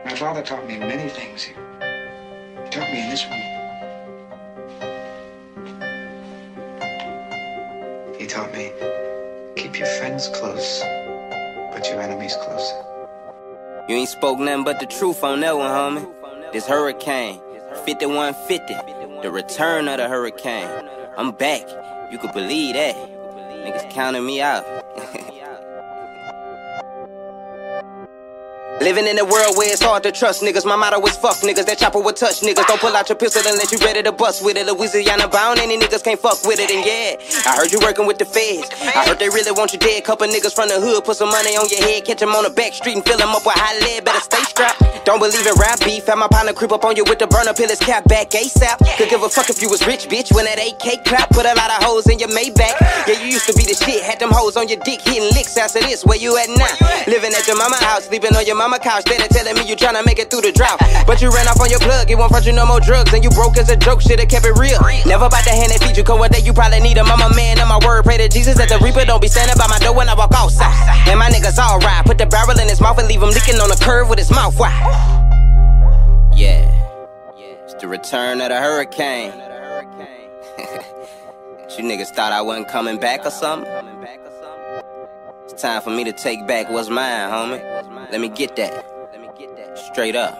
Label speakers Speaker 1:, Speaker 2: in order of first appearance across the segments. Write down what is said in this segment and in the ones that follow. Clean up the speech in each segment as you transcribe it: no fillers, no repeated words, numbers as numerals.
Speaker 1: My father taught me many things. He taught me in this room. He taught me, keep your friends close, but your enemies closer.
Speaker 2: You ain't spoke nothing but the truth on that one, homie. This Hurricane, 5150, the return of the Hurricane. I'm back, you could believe that. Niggas counting me out. Living in a world where it's hard to trust niggas. My motto is fuck niggas. That chopper will touch niggas. Don't pull out your pistol unless you ready to bust with it. Louisiana bound, any niggas can't fuck with it. And yeah, I heard you working with the feds. I heard they really want you dead. Couple niggas from the hood, put some money on your head. Catch them on the back street and fill them up with high lead. Better stay strapped. Don't believe in rap beef. Have my partner creep up on you with the burner pill. His cap back ASAP. Could give a fuck if you was rich, bitch. When that AK clap, put a lot of hoes in your Maybach. Yeah, you used to be the shit. Had them hoes on your dick, hitting licks after this. Where you at now? Living at your mama house, sleeping on your mama couch. Steady telling me you tryna make it through the drought, but you ran off on your plug. It won't front you no more drugs, and you broke as a joke. Shoulda kept it real. Never about the hand that feed you. Cause one day you probably need 'em. I'm a man of my word. Pray to Jesus that the Reaper don't be standing by my door when I walk outside. And my niggas all right. Put the barrel in his mouth and leave him licking on the curve with his mouth wide. Yeah, it's the return of the Hurricane. You niggas thought I wasn't coming back or something? It's time for me to take back what's mine, homie. Let me get that. Straight up.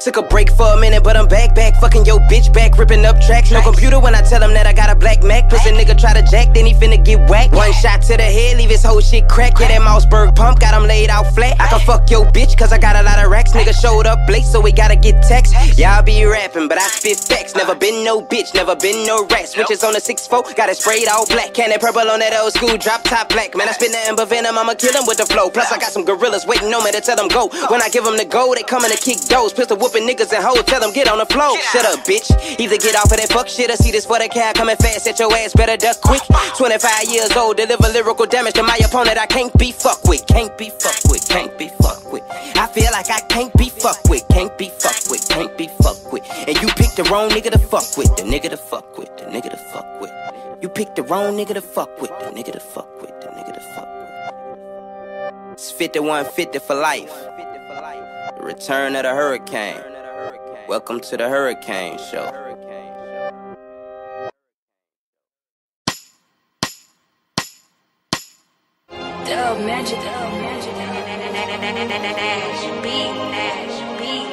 Speaker 2: Took a break for a minute, but I'm back, fucking your bitch back, ripping up tracks. No computer when I tell him that I got a black Mac. Plus a nigga try to jack, then he finna get whacked. One shot to the head, leave his whole shit crack. Yeah, that Mossberg pump got him laid out flat. I can fuck your bitch, cause I got a lot of racks. Nigga showed up late, so we gotta get text. Y'all be rapping, but I spit facts. Never been no bitch, never been no rat. Switches on the 6'4", got it sprayed all black. Candy purple on that old school drop top black. Man, I spit nothing but venom, I'ma kill him with the flow. Plus I got some gorillas waiting on me to tell them go. When I give them the go, they coming to kick doors. Pistol whooping niggas and hoes. Tell them get on the floor. Shut up, bitch. Either get off of that fuck shit or see this for the cab coming fast. Set your ass better duck quick. 25 years old, deliver lyrical damage to my opponent. I can't be fucked with. Can't be fucked with. Can't be fucked with. I feel like I can't be fucked with. Can't be fucked with. Can't be fucked with. And you picked the wrong nigga to fuck with. The nigga to fuck with. The nigga to fuck with. You picked the wrong nigga to fuck with. The nigga to fuck with. The nigga to fuck with. It's 5150 for life. The return of the Hurricane. Welcome to the Hurricane Show.
Speaker 3: Dub magic, Nash beat.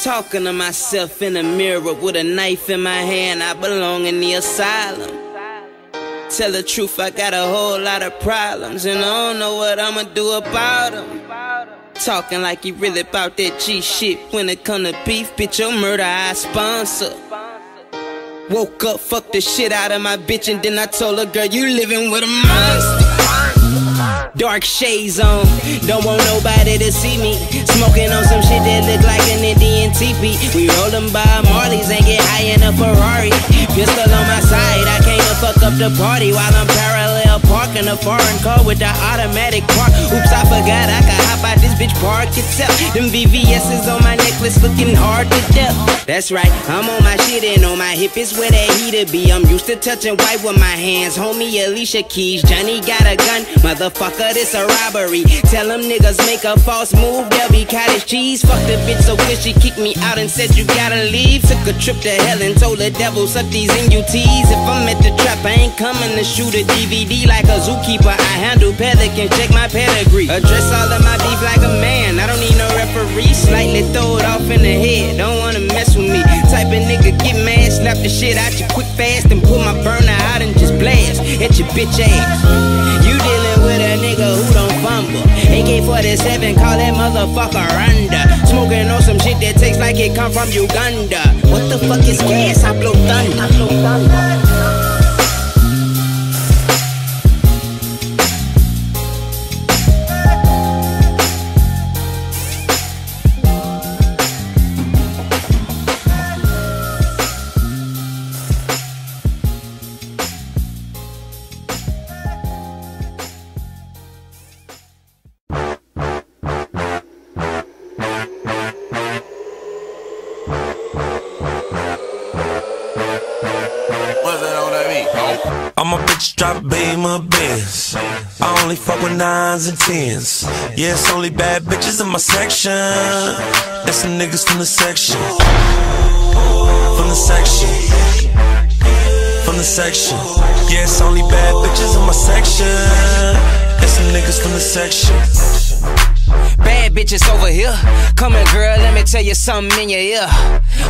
Speaker 2: Talking to myself in the mirror with a knife in my hand. I belong in the asylum. Tell the truth, I got a whole lot of problems, and I don't know what I'ma do about them. Talking like you really bout that G shit. When it come to beef, bitch, your murder I sponsor. Woke up, fucked the shit out of my bitch, and then I told her, girl, you living with a monster. Dark shades on, don't want nobody to see me. Smoking on some shit that look like an Indian teepee. We rollin' by Marley's and get high in a Ferrari. Pistol on my side, I came to fuck up the party while I'm parallel parking a foreign car with the automatic park. Oops, I forgot I could hop out this bitch park itself. Them VVS's on my necklace looking hard to death. That's right, I'm on my shit and on my hip is where that heater be. I'm used to touching white with my hands. Homie Alicia Keys, Johnny got a gun, motherfucker, this a robbery. Tell them niggas make a false move, they'll be cottage cheese. Fuck the bitch so good she kicked me out and said you gotta leave. Took a trip to hell and told the devil suck these NUTs. If I'm at the trap, I ain't coming to shoot a DVD like a zookeeper. I handle pelicans, check my pedigree. Address all of my beef like a man, I don't need no referee. Slightly throw it off in the head, don't wanna mess with me. Type of nigga get mad, slap the shit out you quick fast, and pull my burner out and just blast at your bitch ass. You dealing with a nigga who don't fumble. AK-47, call that motherfucker under. Smoking on some shit that tastes like it come from Uganda. What the fuck is gas? I blow thunder.
Speaker 4: What's that? All my bitches drop Beamer Benz. I only fuck with 9s and 10s. Yeah, it's only bad bitches in my section. That's some niggas from the section. From the section. From the section. Yeah, it's only bad bitches in my section. That's some niggas from the section.
Speaker 2: Bad bitches over here. Come here, girl, let me tell you something in your ear.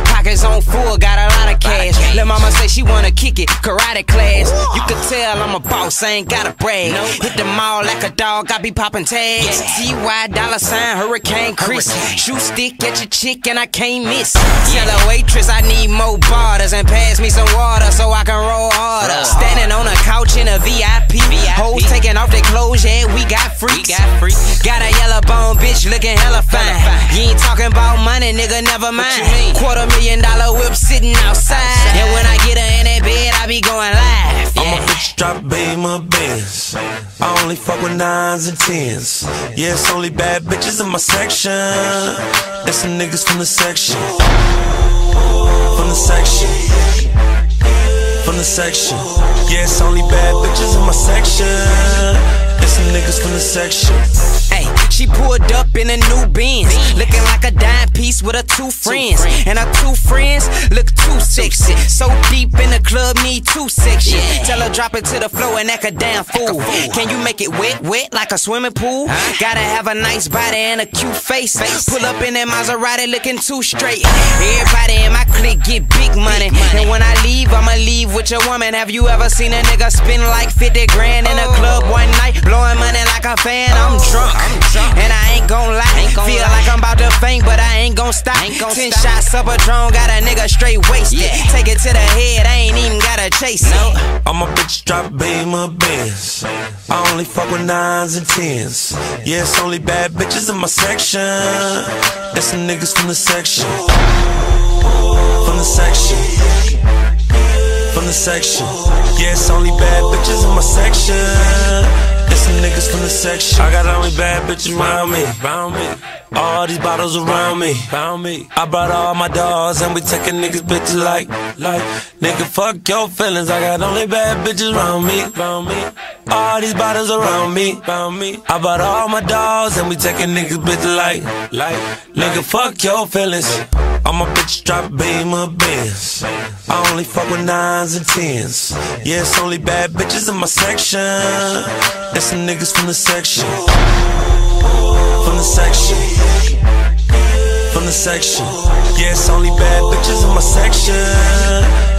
Speaker 2: Pockets on full, got a lot of cash. Lil' mama say she wanna kick it, karate class. You could tell I'm a boss, I ain't gotta brag. Hit the mall like a dog, I be popping tags. T.Y. $, Hurricane Chris. Shoe stick at your chick and I can't miss. Tell a waitress I need more barters and pass me some water so I can roll harder. Standing on a couch in a VIP. Hoes taking off their clothes, yeah, we got freaks. Got a yellow bone bitch looking hella fine. You ain't talking about money, nigga, never mind. $250,000 whip sitting outside. And when I get her in that bed, I be going live.
Speaker 4: All my bitches drop Beamer Benz. I only fuck with 9s and 10s. Yeah, it's only bad bitches in my section. That's some niggas from the section. From the section. From the section. Yeah, it's only bad bitches in my section. That's some niggas from the section.
Speaker 2: Hey, she pulled up in a new Benz, looking like a dime piece with her 2 friends. And her 2 friends look too sexy. So deep in the club, need 2 sections. Tell her drop it to the floor and act a damn fool. Can you make it wet, wet like a swimming pool? Gotta have a nice body and a cute face. Pull up in that Maserati looking too straight. Everybody in my clique get big money. And when I leave, I'ma leave with your woman. Have you ever seen a nigga spend like 50 grand in a club one night? Blowing money like a fan, I'm drunk. And I ain't gon' lie, feel like I'm about to faint, but I ain't gon' stop. 10 shots of Patron, got a nigga straight wasted. Take it to the head, I ain't even gotta chase it.
Speaker 4: All my bitches drop Beamer Benz. I only fuck with 9s and 10s. Yeah, it's only bad bitches in my section. That's some niggas from the section. From the section. From the section. Yeah, it's only bad bitches in my section. There's some niggas from the section. I got only bad bitches around me. All these bottles around me. I brought all my dogs and we taking niggas bitches like. Nigga, fuck your feelings. I got only bad bitches around me. All these bottles around me. I brought all my dogs and we taking niggas bitches like. Nigga, fuck your feelings. All my bitches drop Beamer Benz. I only fuck with 9s and 10s. Yeah, it's only bad bitches in my section. There's some niggas from the section. From the section. From the section. Yeah, it's only bad bitches in my section.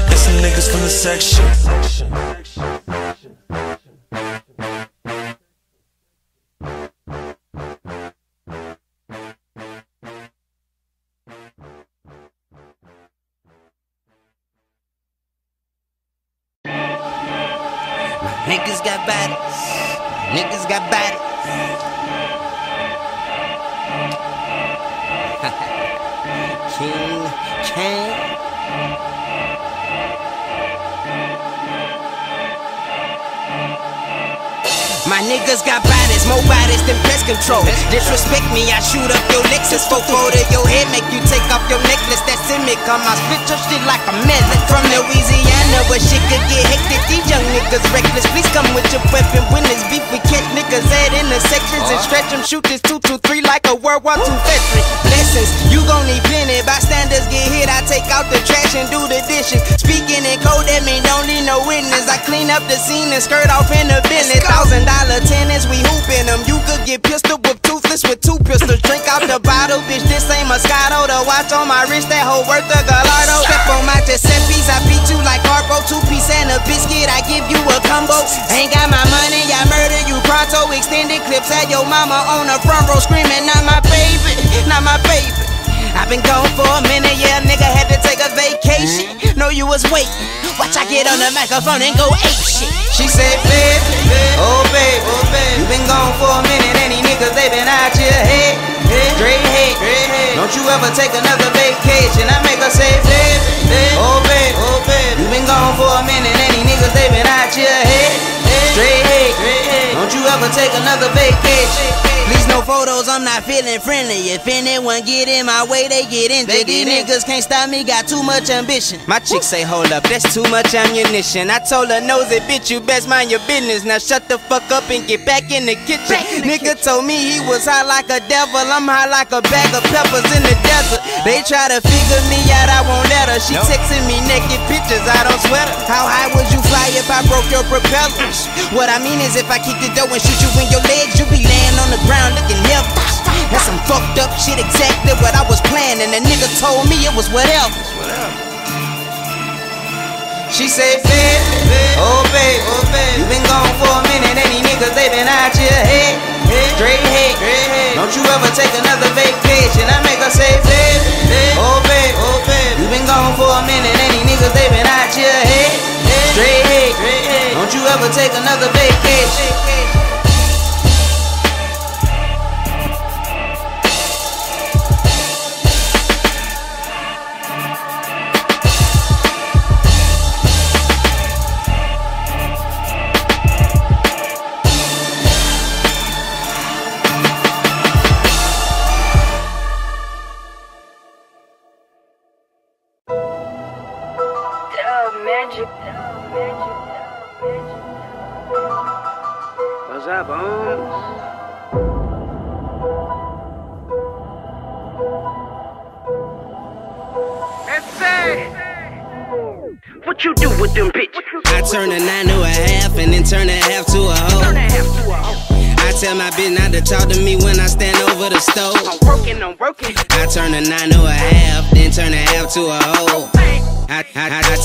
Speaker 4: There's some niggas from the section.
Speaker 2: Niggas got bodies. Niggas got bodies. King. My niggas got bodies, more bodies than pest control. Disrespect me, I shoot up your Lexus. 4-4 to your head, make you take off your necklace. That's in me, come I split your shit like a melon. From Louisiana, where shit could get hectic. These young niggas reckless. Please come with your weapon. When there's beef, we catch niggas at intersections and stretch them. Shoot this 223 like a World War II veteran. Lessons, you gon' need plenty. Bystanders get hit, I take out the trash and do the dishes. Speaking in code, that mean don't need no witness. I clean up the scene and skirt off in the business. $1,000 tenants, we hoopin' them. You could get pistol with toothless with 2 pistols. Drink out the bottle, bitch, this ain't Moscato. The watch on my wrist, that whole worth a Gallardo. Step on my Giuseppe's, I beat you like Harpo. 2-piece and a biscuit, I give you a combo. Ain't got my money, I murder you pronto. Extended clips at your mama on the front row screaming, not my baby, not my baby. I've been gone for a minute, yeah, nigga had to take a vacation. Know you was waiting. Watch I get on the microphone and go ape shit. She said, baby, oh baby, you been gone for a minute and these niggas, they been out your head. Straight head, don't you ever take another vacation. I make her say, baby, oh baby, you been gone for a minute and these niggas, they been out your head. Straight head, don't you ever take another vacation. Please no photos, I'm not feeling friendly. If anyone get in my way, they get injured. These niggas can't stop me, got too much ambition. My chick say, hold up, that's too much ammunition. I told her, nosy bitch, you best mind your business. Now shut the fuck up and get back in the kitchen. Nigga told me he was high like a devil. I'm high like a bag of peppers in the desert. They try to figure me out, I won't let her. She texting me naked pictures, I don't sweat her. How high would you fly if I broke your propellers? What I mean is if I kick the door and shoot you in your legs, you be laying on the ground looking helpless. That's some fucked up shit, exactly what I was planning. The nigga told me it was whatever. She say, babe, oh babe, you been gone for a minute and these niggas, they been out your head. Straight head, don't you ever take another vacation. I make her say, babe, oh babe, you been gone for a minute and these niggas, they been out your head. Straight head, don't you ever take another vacation.
Speaker 3: Magic.
Speaker 2: What's up, Bones?
Speaker 5: What you do with them bitches?
Speaker 2: I turn a 9 to a half and then turn a half to a hoe. I tell my bitch not to talk to me when I stand over the stove.
Speaker 5: I'm working.
Speaker 2: I turn a 9 to a half, then turn a half to a hoe. I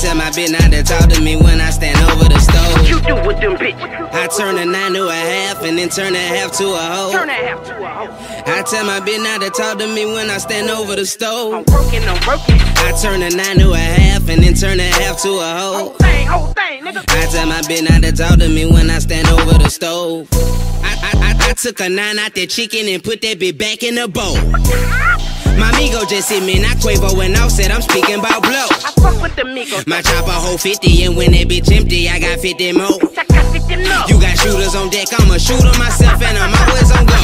Speaker 2: tell my bitch not to talk to me when I stand over the stove.
Speaker 5: What you do with them bitches?
Speaker 2: I turn a 9 to a half and then turn a half to a hoe.
Speaker 5: Turn a half to a hoe.
Speaker 2: I tell my bitch not to talk to me when I stand over the stove.
Speaker 5: I'm working.
Speaker 2: I turn a 9 to a half and then turn a half to a hoe.
Speaker 5: Whole thing, nigga.
Speaker 2: I tell my bitch not to talk to me when I stand over the stove. I took a 9 out that chicken and put that bitch back in the bowl. My Migo just hit me, not Quavo and Offset, I'm speaking about blow.
Speaker 5: I fuck with the Migos.
Speaker 2: My chopper hold 50 and when that bitch empty, I got 50 more.
Speaker 5: I got 50 more.
Speaker 2: You got shooters on deck, I'm a shooter myself and I'm always on go.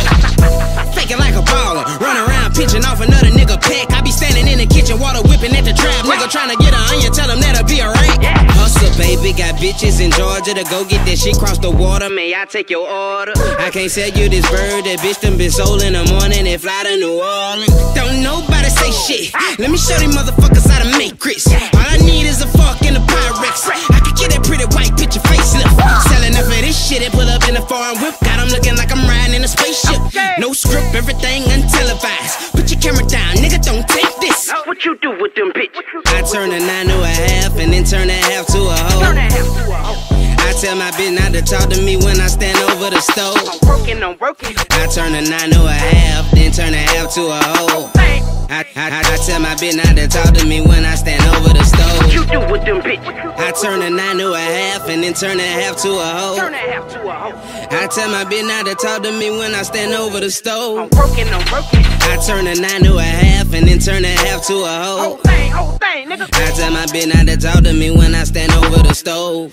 Speaker 2: Faking like a baller, run around pitching off another nigga pack. I be standing in the kitchen, water whipping at the trap. Nigga trying to get an onion, tell him that'll be alright. Hustle, baby, got bitches in Georgia to go get that shit cross the water. May I take your order? I can't sell you this bird, that bitch done been sold in the morning and fly to New Orleans. Don't nobody say shit. Let me show these motherfuckers how to make grits. All I need is a fork and a Pyrex. I could get that pretty white picture facelift. Selling up for this shit and pull up in a foreign whip. Got them looking like I'm riding in a spaceship. No script, everything untelevised. Put your camera down, nigga, don't take this.
Speaker 5: What you do with them bitches?
Speaker 2: I turn a 9 to a half and then turn a half to a hoe.
Speaker 5: Turn a half to a hoe.
Speaker 2: I tell my bitch not to talk to me when I stand over the stove.
Speaker 5: I'm working.
Speaker 2: I turn a 9 to a half, then turn a half to a hoe. I tell my bitch not to talk to me when I stand over the stove.
Speaker 5: What you do with them bitches?
Speaker 2: I turn a 9 to a half and then turn a half to a hoe.
Speaker 5: Turn a half to a hoe.
Speaker 2: I tell my bitch not to talk to me when I stand over the stove.
Speaker 5: I'm working.
Speaker 2: I turn a 9 to a half and then turn a half to a hoe.
Speaker 5: Whole thing, nigga.
Speaker 2: I tell my bitch not to talk to me when I stand over the stove.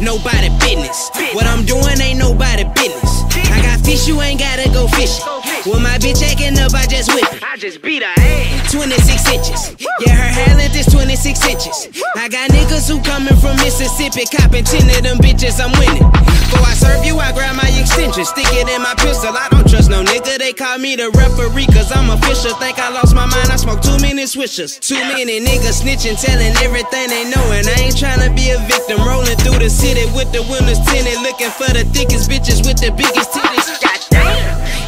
Speaker 2: Nobody business. What I'm doing ain't nobody business. I got fish, you ain't gotta go fishing. When my bitch acting up, I just whip it.
Speaker 5: I just beat her ass.
Speaker 2: 26 inches. Yeah, her hair length is 26 inches. I got niggas who coming from Mississippi, copping 10 of them bitches, I'm winning. Before I serve you, I grab my extension, stick it in my pistol. I don't trust no nigga, they call me the referee, cause I'm official. Think I lost my mind, I smoke too many swishers. Too many niggas snitching, telling everything they know, and I ain't tryna be a victim. Rolling through the city with the windows tinted, looking for the thickest bitches with the biggest titties.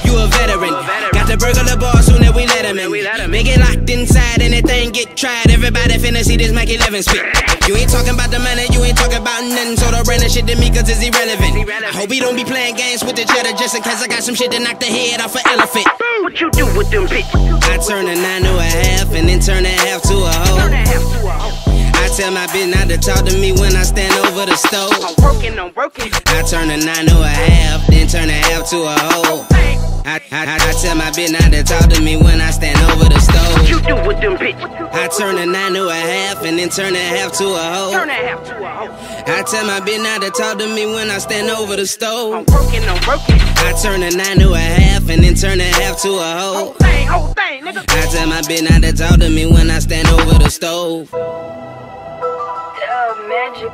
Speaker 2: You a veteran, got the burglar bar soon as we let him in. Make it locked inside, anything get tried. Everybody finna see this Mike 11 spit. You ain't talking about the money, you ain't talking about nothing. So don't bring that shit to me cause it's irrelevant. I hope he don't be playing games with the cheddar just in case I got some shit to knock the head off an elephant.
Speaker 5: What you do with them bitches?
Speaker 2: I turn a 9 to a half and then turn a half to a hoe.
Speaker 5: Turn a half to a hoe.
Speaker 2: I tell my bitch not to talk to me when I stand over the stove.
Speaker 5: I'm working.
Speaker 2: I turn a 9 to a half, then turn a half to a hoe. I tell my bitch not to talk to me when I stand over the stove.
Speaker 5: What you do with them bitches?
Speaker 2: I turn a 9 to a half and then turn a half to a hoe.
Speaker 5: Turn that half to a hoe.
Speaker 2: I tell my bitch not to talk to me when I stand over the stove.
Speaker 5: I'm working, I'm working.
Speaker 2: I turn a 9 to a half and then turn a half to a hoe.
Speaker 5: Whole thing, nigga.
Speaker 2: I tell my bitch not to talk to me when I stand over the stove.
Speaker 3: Magic.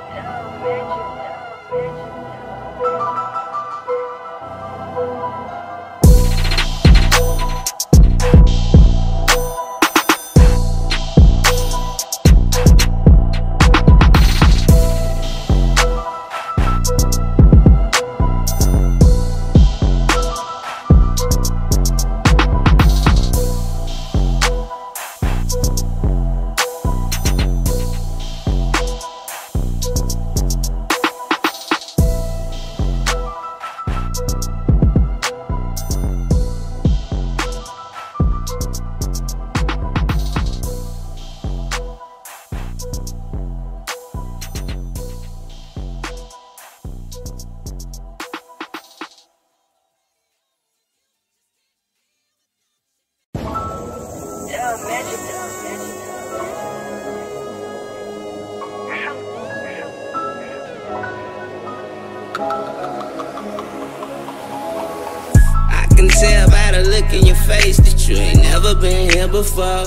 Speaker 2: I can tell by the look in your face that you ain't never been here before.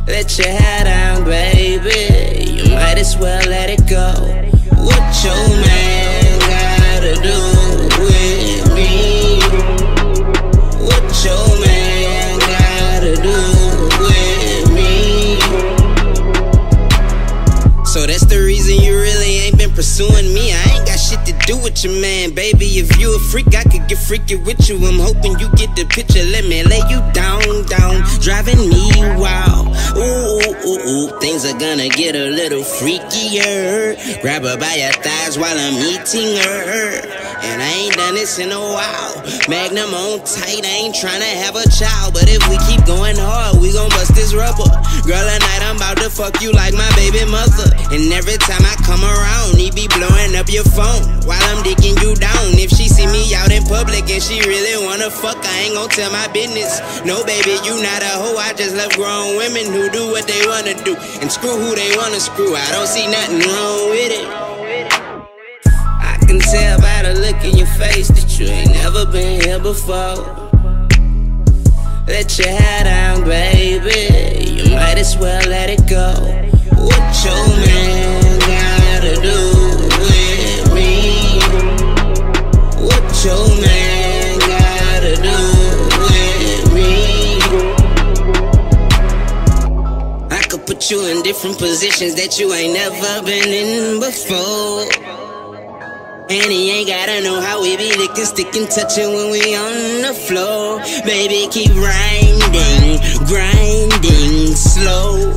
Speaker 2: Let your hair down, baby, you might as well let it go. What your man gotta do with me? What your man gotta do with me? So that's the reason you really ain't been pursuing me. I ain't got shit to do with your man, baby. If you a freak, I could get freaky with you. I'm hoping you get the picture. Let me lay you down, driving me wild. Ooh, things are gonna get a little freakier. Grab her by your thighs while I'm eating her. And I ain't done this in a while. Magnum on tight, I ain't tryna have a child. But if we keep going hard, we gon' bust this rubber. Girl, tonight I'm about to fuck you like my baby mother. And every time I come around, he be blowing up your phone while I'm dicking you down. If she see me out in public and she really wanna fuck, I ain't gon' tell my business. No, baby, you not a hoe. I just love grown women who do what they wanna do and screw who they wanna screw. I don't see nothing wrong with it. I can tell by the look in your face that you ain't never been here before. Let your hair down, baby, you might as well let it go. What your man gotta do with me? What your man gotta do with me? I could put you in different positions that you ain't never been in before. And he ain't gotta know how we be licking, sticking, touching when we on the floor. Baby, keep grinding slow.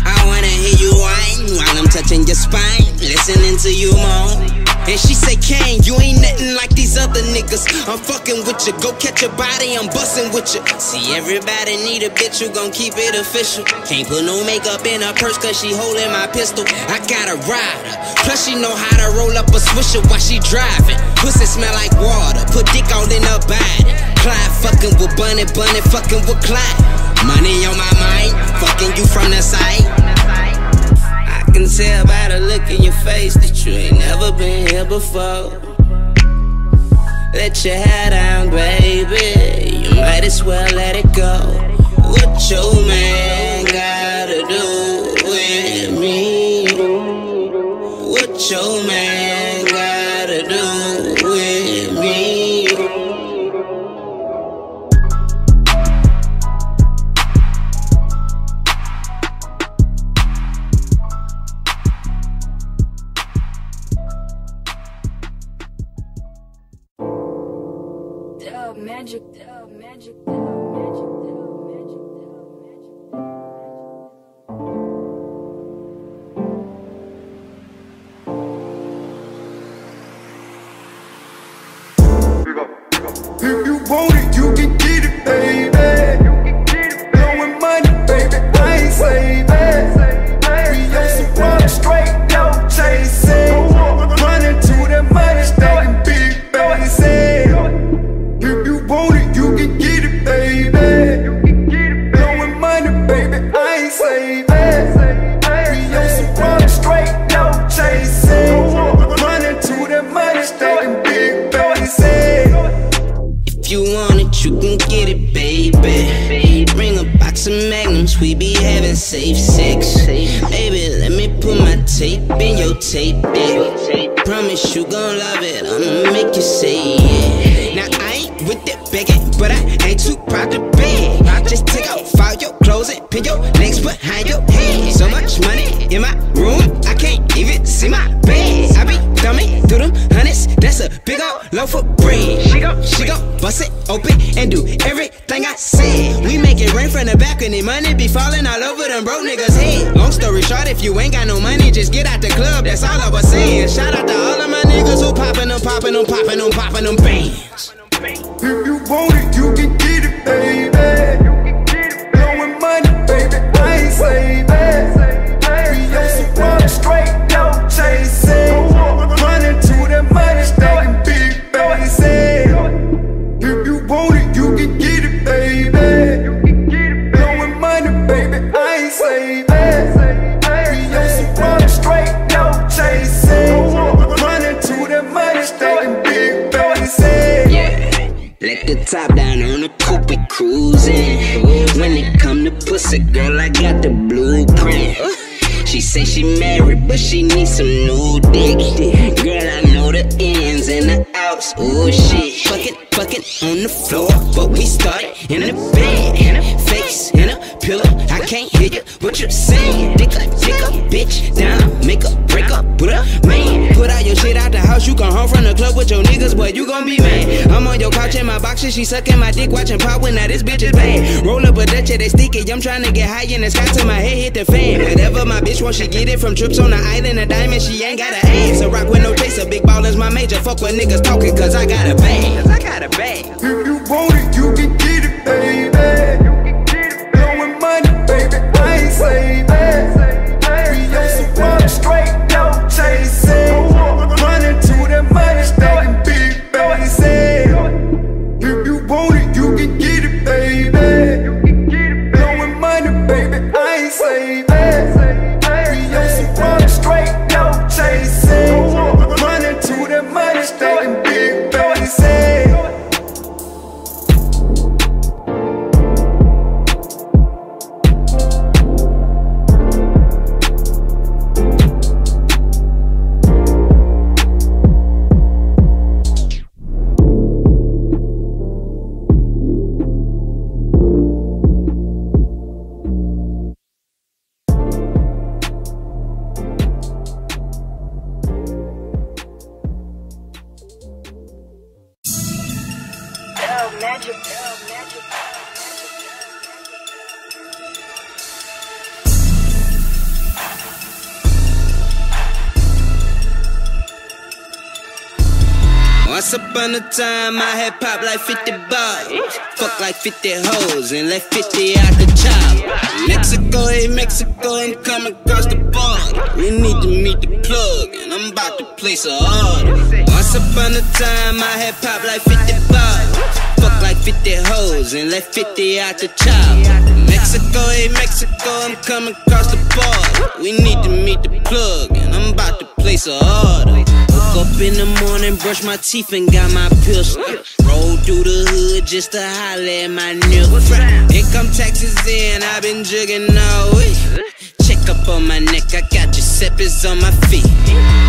Speaker 2: I wanna hear you whine while I'm touching your spine, listening to you moan. And she say, Kane, you ain't nothing like these other niggas. I'm fucking with you, go catch a body, I'm busting with you. See, everybody need a bitch who gon' keep it official. Can't put no makeup in her purse cause she holding my pistol. I got a rider, plus she know how to roll up a swisher while she driving. Pussy smell like water, put dick all in her body. Clyde fucking with Bunny, Bunny fucking with Clyde. Money on my mind, fucking you from the side. I can tell by the look in your face that you ain't never been here before. Let your hair down, baby, you might as well let it go. What your man gotta do with me? What your man gotta do with me?
Speaker 3: Magic.
Speaker 6: If you want it, you can get it, baby. Blowing money, baby, I ain't saving. We on some run straight, no chasing. Running to the money, stacking big bases. ain't saving. We on some run straight, no chasing. Running to the money, stacking big faces.
Speaker 2: If you want it, you can get it, baby. Bring a box of magnums, we be having safe sex. Baby, let me put my tape in your tape deck. Promise you gon' love it, I'ma make you say yeah. Now I ain't with that begging, but I ain't too proud to beg. Just take off all your clothes and pin your legs behind your head. So much money in my room, I can't even see my bed. I be thumbing through them hundreds, that's a big old loaf of bread. She gon' bust it open and do everything I said. We make it rain from the balcony, money be falling all over them broke niggas' head. Long story short, if you ain't got no money, just get out the club, that's all I was saying. Shout out to all of my niggas who poppin' them bands.
Speaker 6: If you want it, you can get it, baby. Blowing money, baby, I ain't saving. We on some run straight, no chasing. Running to the money, stacking big faces. If you want it, you can get it, baby. Blowing money, baby, I ain't saving. We on some run straight, no chasing. Running to the money, stacking big faces.
Speaker 2: Let the top down on the coupe, we cruising. When it come to pussy, girl, I got the blueprint. She say she married, but she needs some new dick. Girl, I know the ins and the outs. Oh shit, fucking on the floor, but we started in the bed. Face in a pillow, I can't hear you. What you saying? Dick up, bitch down, make up, break up, put up, man. Put all your shit out the house, you come home from the club with your niggas, boy, you gon' be mad. I'm on your couch in my boxes, she sucking my dick, watching pop when now this bitch is bad. Roll up a Dutch, they sticky, I'm trying to get high in the sky till my head hit the fan. Whatever my bitch wants, she get it from trips on the island of diamonds, she ain't got a ass. A rock with no chaser, big ballers my major, fuck what niggas talking, cause I got a bag.
Speaker 6: If you want it, you can get it, baby. Blowing money, baby, I ain't saving. We on some run straight, no chasing. Running to the money, stacking big faces. If you want it, you can get it, baby. Blowing money, baby, I ain't saving. We on some run straight, no chasing. Running to the money, stacking big faces.
Speaker 3: Magic.
Speaker 2: Once upon a time, I had popped like 50 bars. Fuck like 50 hoes and left 50 out the chop. Mexico, hey Mexico, I'm coming across the border. We need to meet the plug, and I'm about to place a order. Once upon a time, I had popped like 50 bars. Fuck like 50 hoes and left 50 out the chop. Mexico, hey Mexico, I'm coming across the border. We need to meet the plug, and I'm about to place a order. Woke up in the morning, brush my teeth and got my pistol. Roll through the hood just to holler at my nigga. Income taxes in, I've been jugging all week. Check up on my neck, I got Giuseppe's on my feet.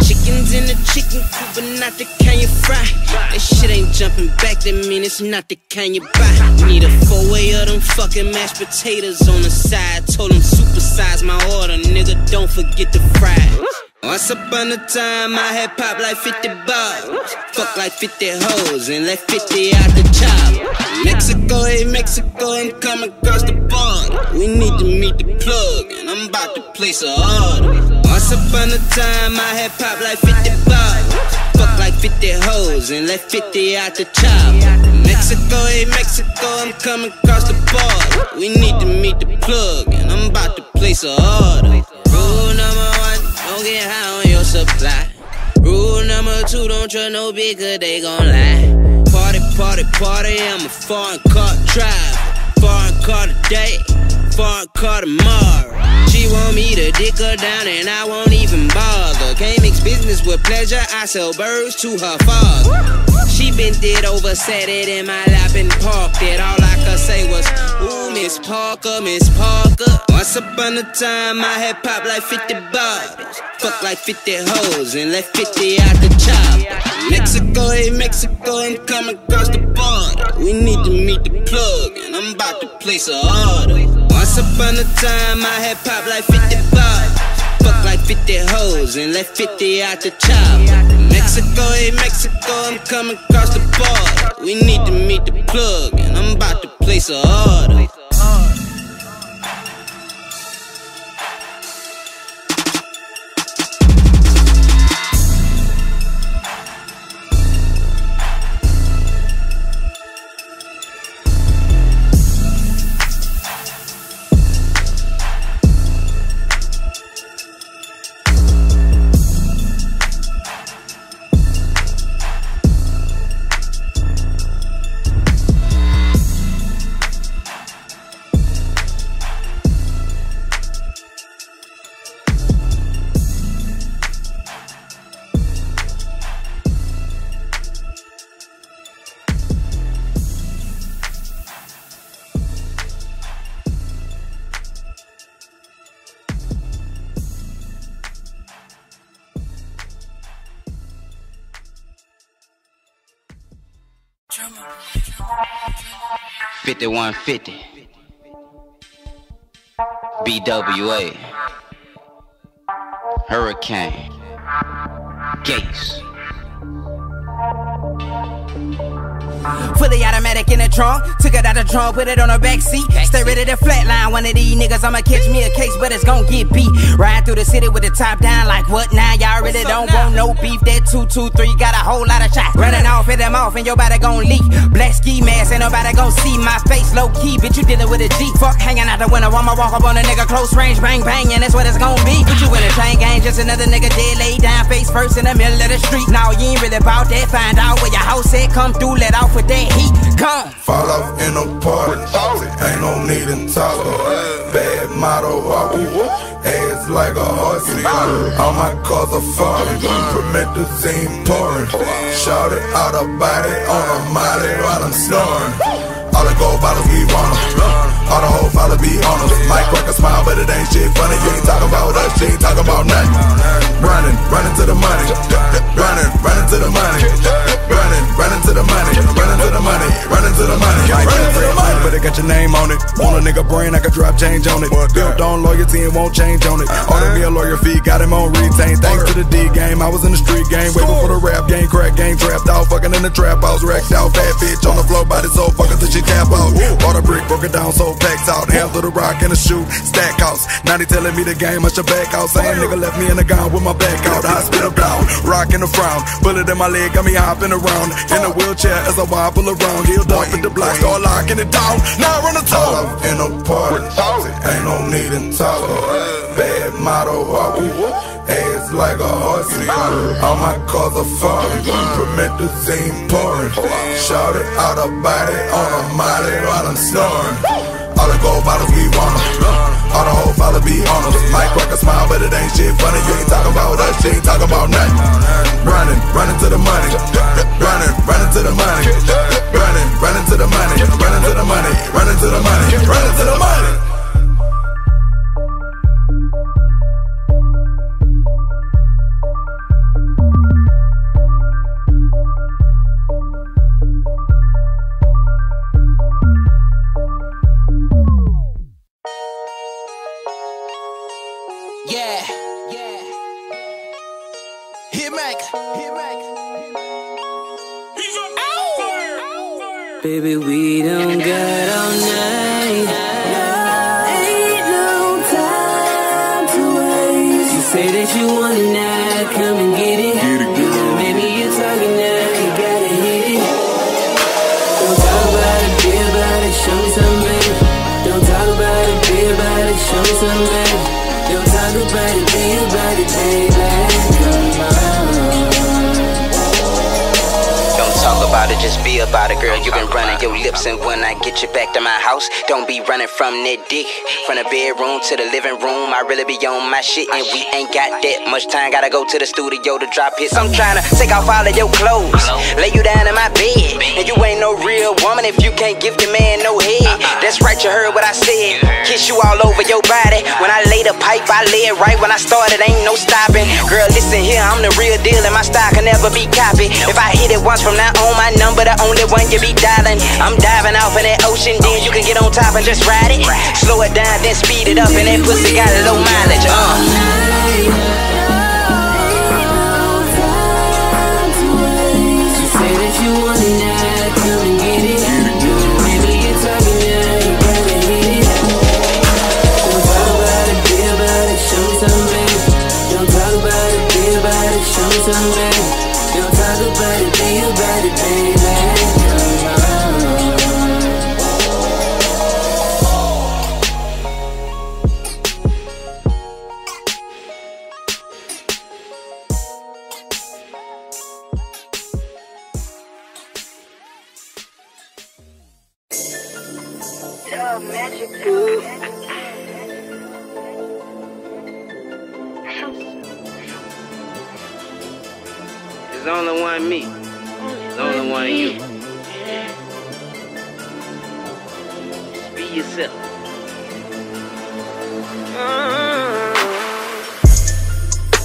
Speaker 2: Chickens in the chicken coop, but not the kind you fry. That shit ain't jumping back, that mean it's not the kind you buy. Need a 4-way of them fucking mashed potatoes on the side. Told them supersize my order, nigga, don't forget the fries. Once upon a time, I had popped like 50 bars. Fuck like 50 hoes and left 50 out the chop. Mexico, hey Mexico, I'm coming across the border. We need to meet the plug, and I'm about to place a order. Once upon a time, I had popped like 50 bars. Fuck like 50 hoes and left 50 out the chop. Mexico, hey Mexico, I'm coming across the border. We need to meet the plug, and I'm about to place a order. Rule number 1, don't get high on your supply. Rule number 2, don't trust no bitch, cause they gon' lie. Party, party, party, I'm a foreign car driver. Foreign car today, fart car tomorrow. She want me to dick her down and I won't even bother. Can't mix business with pleasure, I sell birds to her father. She bent it over, sat it in my lap and parked it. All I could say was, ooh, Miss Parker, Miss Parker. Once upon a time I had popped like 50 bottles, fucked like 50 hoes and left 50 out the chopper. Mexico, hey Mexico, I'm coming across the border. We need to meet the plug and I'm about to place a order. Once upon a time I had popped like 50 bottles, fucked like 50 hoes and left 50 out the chopper. Mexico, hey Mexico, I'm coming across the border. We need to meet the plug and I'm about to place a order.
Speaker 7: Drummer.
Speaker 2: 5150 BWA Hurricane Gates.
Speaker 7: Fully automatic in the trunk, took it out the trunk, put it on the back seat. Stay ready to flatline one of these niggas. I'ma catch me a case, but it's gon' get beat. Riding through the city with the top down, like what now? Y'all really don't want no beef. That 223 got a whole lot of shots. Running off, hit them off, and your body gon' leak. Black ski mask, ain't nobody gon' see my face. Low key, bitch, you dealing with a G. Fuck hanging out the window, I'ma walk up on a nigga close range, bang bang, and that's what it's gon' be. Put you in a chain gang, just another nigga dead, lay down, face first in the middle of the street. Now you ain't really about that. Find out where your house at, come through, let off with that heat. Come.
Speaker 8: Fall off in a party, ain't no need in talking. Bad motto, ass like a horse. All my cars are falling, promethazine pouring. Shout it out of body on a molly while I'm snoring. All the gold bottles we want them. All the whole follow be on us. Might crack a smile, but it ain't shit funny. You ain't talking about us, you ain't talking about nothing. Running to the money. Running to the money. Running to the money. Running to the money. Running to the money. Running to the money. But it got your name on it. Want a nigga brain, I could drop change on it. Built on loyalty and won't change on it. Ordered me a lawyer fee, got him on retain. Thanks to the D game, I was in the street game. Waiting for the rap game, crack game, trapped out. Fucking in the trap house, wrecked out. Bad bitch on the floor, body so fucking till she tap out. Bought a brick, broke it down, so packed out. Hands to the rock and the shoe, stack house. Now they telling me the game, I should back out. Same nigga left me in the gown with my back out. Hospital down, rock in the frown. Bullet in my leg, got me hopping around. In a wheelchair as I wobble around. Healed up in the block, start locking it down. Now I run a town. In a party, ain't no need in talking. Bad motto, ass like a horse. All my cars are falling, promethazine pouring. Shout it out of body on a molly while I'm snoring. All the gold bottles we want them. All the whole follow be on us. Might crack a smile, but it ain't shit funny. You ain't talking about us, you ain't talking about nothing. Running to the money. Running to the money. Running to the money. Running to the money. Running to the money. Running to the money.
Speaker 2: Baby, we don't got all night.
Speaker 9: Ain't no time to waste.
Speaker 2: You say that you want it now, come and get it. Maybe you're talking now, you gotta hit it. Don't talk about it, be about it, show me some baby. Don't talk about it, be about it, show me some baby. Don't talk about it, be about it, baby. Come on.
Speaker 10: Don't talk about it,
Speaker 7: just be about it, girl. You been running your lips, and when I get you back to my house, don't be running from that dick. From the bedroom to the living room, I really be on my shit, and we ain't got that much time. Gotta go to the studio to drop hits. I'm tryna take off all of your clothes, lay you down in my bed, and you ain't no real woman if you can't give your man no head. That's right, you heard what I said. Kiss you all over your body. When I lay the pipe, I lay it right. When I started, ain't no stopping. Girl, listen here, I'm the real deal, and my style can never be copied. If I hit it once from now on, my number the only one you be dialing. I'm diving off in that ocean, then you can get on top and just ride it. Slow it down, then speed it up, and that pussy got a low mileage.
Speaker 9: Don't talk about it, be about it, baby.
Speaker 3: Dub Magic.
Speaker 2: There's only one me. There's only one you. Just be yourself.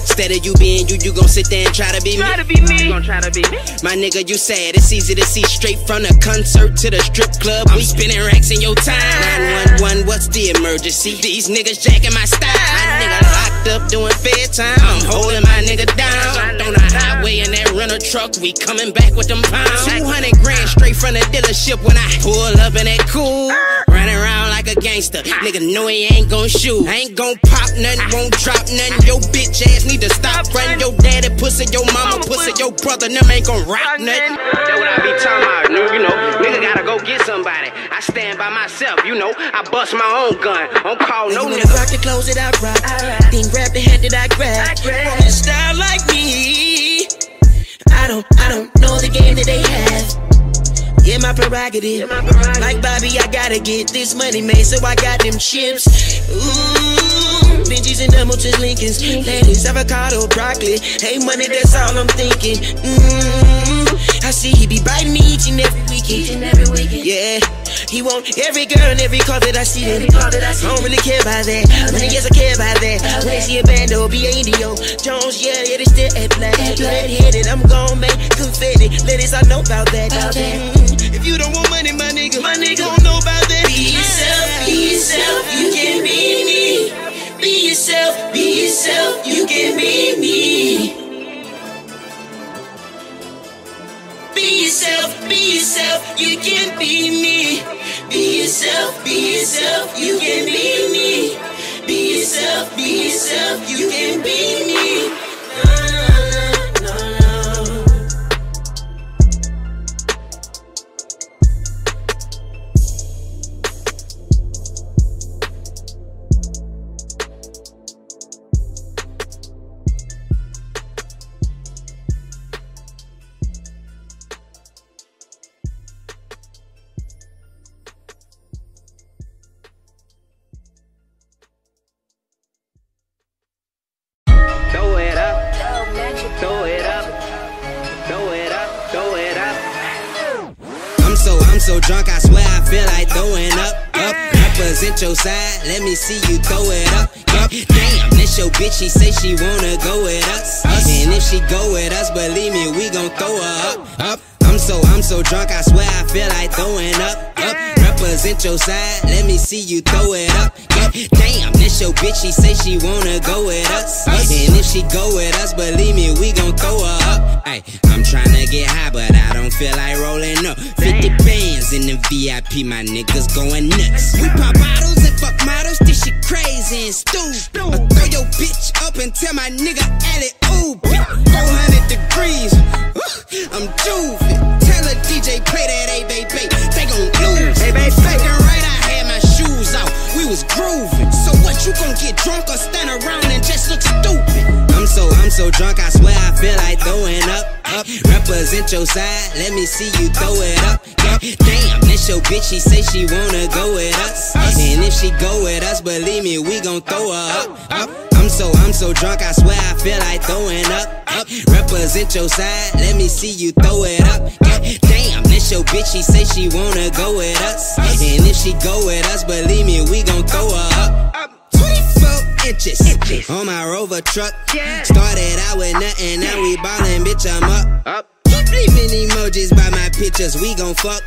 Speaker 2: Instead of you being you gon' sit there and try to be me.
Speaker 5: Try to be me.
Speaker 2: Gon' try to be me. My nigga, you sad. It's easy to see straight from the concert to the strip club. We spinning racks in your time. 911, what's the emergency? These niggas jacking my style. My nigga locked up doing fair time. I'm holding my nigga down. On the highway in that rental truck, we coming back with them pounds. 200 grand straight from the dealership when I pull up in that cool. Running around like a gangster. Nigga know he ain't gon' shoot. I ain't gon' pop nothing, won't drop nothing. Your bitch ass need to stop running. Your daddy pussy, your mama pussy, your brother, them ain't gon' rock nothing. That's what I be talking about, you know. Nigga gotta go get somebody. I stand by myself, you know. I bust my own gun. Don't call no nigga.
Speaker 10: Rock the clothes that I rock. Then grab the head that I grab. Want a style like me? I don't know the game that they have. Yeah, my prerogative. Like Bobby, I gotta get this money made, so I got them chips. Ooh, Benjis and Hamilton's, Lincolns, lettuce, avocado, broccoli. Hey, money, that's all I'm thinking. I see he be biting me each and every weekend. Yeah, he want every girl and every car that I see. I don't really care about that. Money, yes, I care about that. When they see a bando, B.A.N.D.O. Jones, yeah, they still at black. Red-headed, I'm gon' make confetti. Ladies, I know about that. If you don't want money, my nigga, don't know about that. Be yourself, you can be me. Be yourself, you can be me. Be yourself, you can be me. Be yourself, you can be me. Be yourself, you can be me.
Speaker 2: I'm so drunk, I swear I feel like throwing up. Represent your side, let me see you throw it up. Damn, this your bitch, she say she wanna go with us. And if she go with us, believe me, we gon' throw her up. I'm so drunk, I swear I feel like throwing up. Represent your side, let me see you throw it up. Damn, this your bitch, she say she wanna go with us. And if she go with us, believe me, we gon' throw her up. Ay, I'm tryna get high, but I don't feel like rolling up. 50 bands in the VIP, my niggas going nuts. We pop bottles and fuck models, this shit crazy and stupid. I throw your bitch up and tell my nigga alley, ooh, 400 degrees, I'm juvie. Tell a DJ play that A baby, they gon' lose. Faking right, I had my shoes out, we was grooving. So what, you gon' get drunk or stand around and just look stupid? I'm so drunk, I swear I feel like throwing up. up. Represent your side, let me see you throw it up. Damn, this your bitch, she say she wanna go with us. And if she go with us, believe me, we gon' throw her up. I'm so drunk, I swear I feel like throwing up. Represent your side, let me see you throw it up. Damn, this your bitch, she say she wanna go with us. And if she go with us, believe me, we gon' throw her up. 24 inches on my Rover truck. Started out with nothing, now we ballin', bitch, I'm up. Leaving emojis by my pictures, we gon' fuck.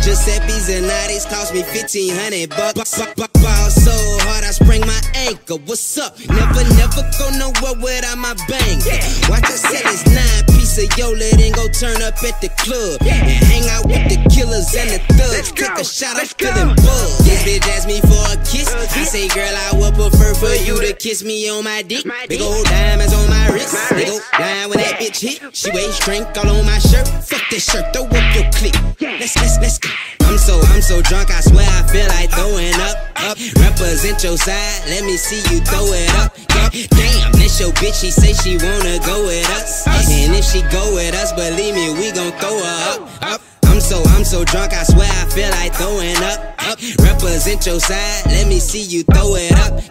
Speaker 2: Giuseppe's and Nadi's cost me $1,500 bucks. Ball so hard I sprained my ankle. What's up? Never go nowhere without my bang. Watch us sell this 9-piece of Yola, then go turn up at the club and hang out with the killers and the thugs. Take a shot, I'm feeling buzzed. This bitch asked me for a kiss. I say, girl, I would prefer for you to kiss me on my dick. Big old diamonds on my wrist. They go blind when that bitch hit. She waist drink all on my shirt. Fuck this shirt, throw up your clip. Let's go. I'm so drunk, I swear I feel like throwing up. Represent your side, let me see you throw it up. Damn, this your bitch, she say she wanna go with us. And if she go with us, believe me, we gon' throw her up. I'm so drunk, I swear I feel like throwing up. Represent your side, let me see you throw it up.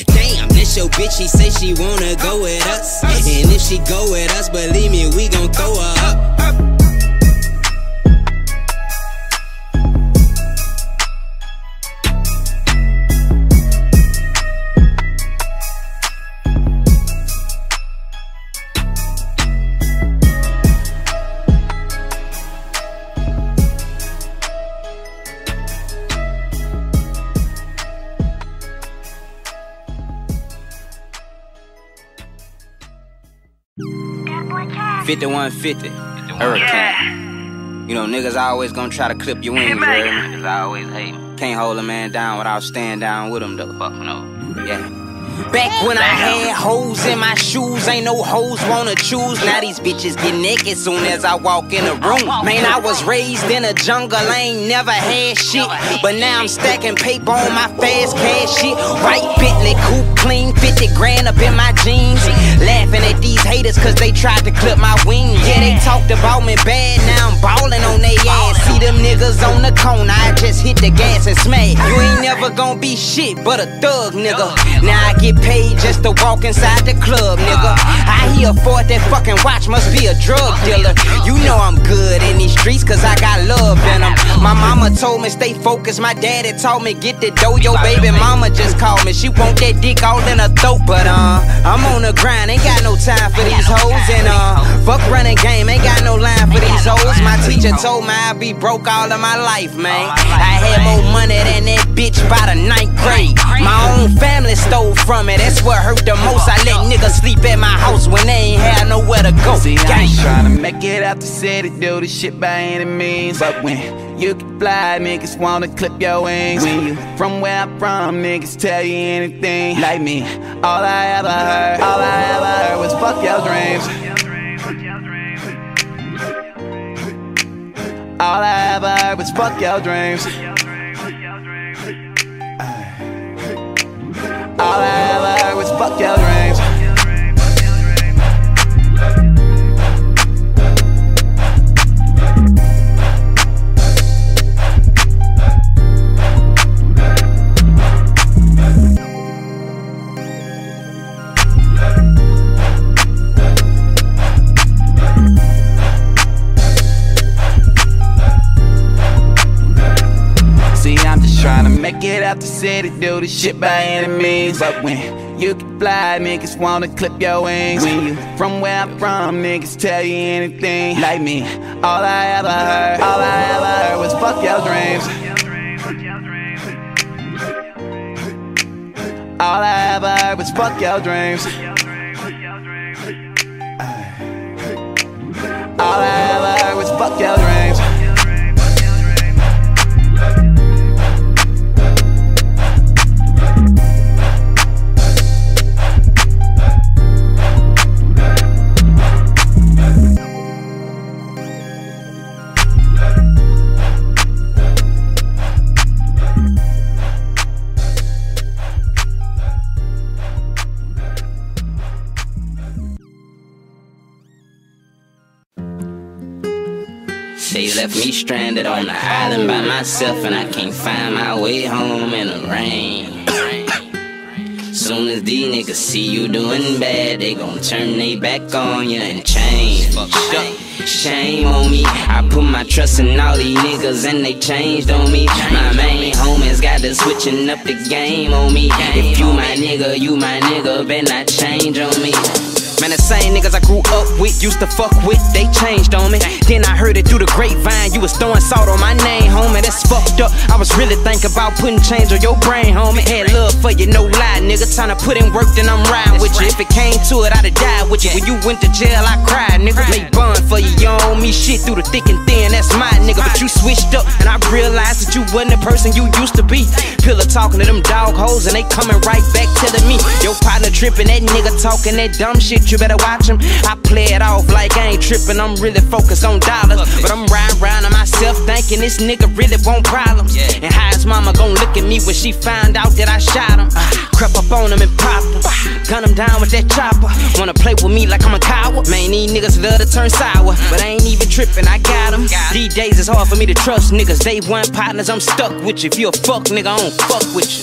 Speaker 2: Damn, this your bitch, she say she wanna go with us. And if she go with us, believe me, we gon' throw her up. $51.50, Hurricane. You know, niggas always gonna try to clip your wings, right? Niggas always hate me. Can't hold a man down without staying down with him, though. Fuck no. Yeah. Back when I had hoes in my shoes, ain't no hoes wanna choose. Now these bitches get naked soon as I walk in the room. Man, I was raised in a jungle, I ain't never had shit. But now I'm stacking paper on my fast cash shit. Right Bentley, coupe clean, 50 grand up in my jeans. Laughing at these haters cause they tried to clip my wings. Yeah, they talked about me bad, now I'm ballin' on they ass. See them niggas on the corner, I just hit the gas and smash. You ain't never gonna be shit but a thug, nigga. Now I get paid just to walk inside the club, nigga. I hear afford that fucking watch, must be a drug dealer. You know I'm good in these streets cause I got love in them. My mama told me stay focused, my daddy told me get the dough. Your baby mama just called me, she want that dick all in her throat. But I'm on the grind, ain't got no time for these hoes. And fuck running game, ain't got no line for these hoes. My teacher told me I'd be broke all of my life, man. I had more money than that bitch by the 9th grade. My own family stole from it, that's what hurt the most. I let niggas sleep at my house when they ain't had nowhere to go.
Speaker 11: See, I ain't tryna make it out the city, do this shit by any means. But when you can fly, niggas wanna clip your wings. When you from where I'm from, niggas tell you anything. Like me, all I ever heard was fuck your dreams. All I ever heard was fuck your dreams. All I ever heard was fuck your dreams. Tryna make it out the city, do this shit by any means. But when you can fly, niggas wanna clip your wings. When you from where I'm from, niggas tell you anything. Like me, all I ever heard was fuck your dreams. All I ever heard was fuck your dreams. All I ever heard was fuck your dreams.
Speaker 2: They left me stranded on the island by myself, and I can't find my way home in the rain. Soon as these niggas see you doing bad, they gon' turn they back on you and change. Shame on me, I put my trust in all these niggas and they changed on me. My main homies got to switching up the game on me. If you my nigga, better not change on me. Man, the same niggas I grew up with, used to fuck with, they changed on me. Then I heard it through the grapevine, you was throwing salt on my name, homie. That's fucked up. I was really thinking about putting change on your brain, homie. Had love for you, no lie, nigga. Tryna put in work, then I'm riding with you. If it came to it, I'd have died with you. When you went to jail, I cried, nigga. Made bun for you, you don't owe me shit through the thick and thin, that's my nigga. But you switched up, and I realized that you wasn't the person you used to be. Pillar talking to them dog hoes, and they coming right back telling me your partner tripping, that nigga talking that dumb shit. You better watch him. I play it off like I ain't tripping. I'm really focused on dollars, but I'm riding around to myself thinking this nigga really want problems. And how his mama gon' look at me when she found out that I shot him? Crept up on him and popped him, gun him down with that chopper. Wanna play with me like I'm a coward? Man, these niggas love to turn sour, but I ain't even tripping. I got him. These days it's hard for me to trust niggas. Day one partners, I'm stuck with you. If you a fuck nigga, I don't fuck with you.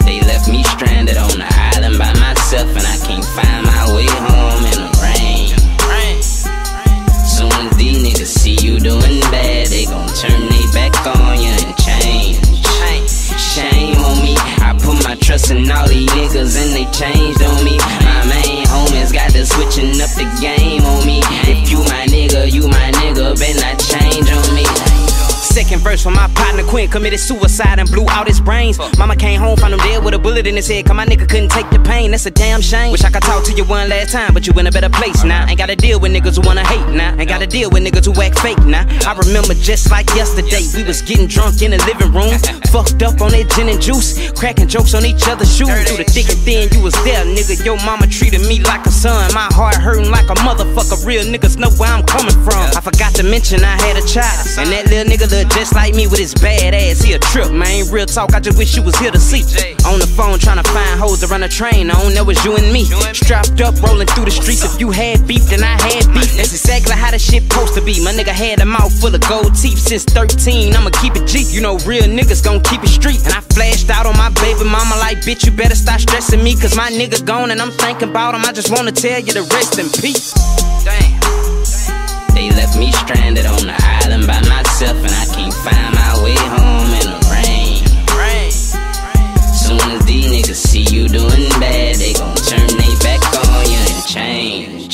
Speaker 2: They left me stranded on the island by myself, and I can't find my way home in the rain. Soon as these niggas see you doing bad, they gon' turn they back on you and change. Shame on me, I put my trust in all these niggas and they changed on me. My main homies got to switching up the game on me. If you my nigga, better not change on me. Second verse from my partner Quinn, committed suicide and blew out his brains. Mama came home, found him dead with a bullet in his head, cause my nigga couldn't take the pain. That's a damn shame. Wish I could talk to you one last time, but you in a better place now. Ain't gotta deal with niggas who wanna hate now. Ain't gotta deal with niggas who act fake now. I remember just like yesterday, we was getting drunk in the living room, fucked up on that gin and juice, cracking jokes on each other's shoes. Through the thick and thin, you was there, nigga. Your mama treated me like a son, my heart hurting like a motherfucker. Real niggas know where I'm coming from. I forgot to mention I had a child, and that little nigga look just like me with his bad ass. He a trip, man. Real talk, I just wish you was here to see. On the phone trying to find hoes to run a train on. That was you and me, strapped up, rolling through the streets. If you had beef, then I had beef. That's exactly how the shit supposed to be. My nigga had a mouth full of gold teeth since 13. I'ma keep it G. You know real niggas gon' keep it street. And I flashed out on my baby mama like, bitch, you better stop stressing me, cause my nigga gone and I'm thinking about him. I just wanna tell you to rest in peace. Damn. They left me stranded on the island by myself, and I can't find my way home in the rain. Soon as these niggas see you doing bad, they gon' turn they back on you and change.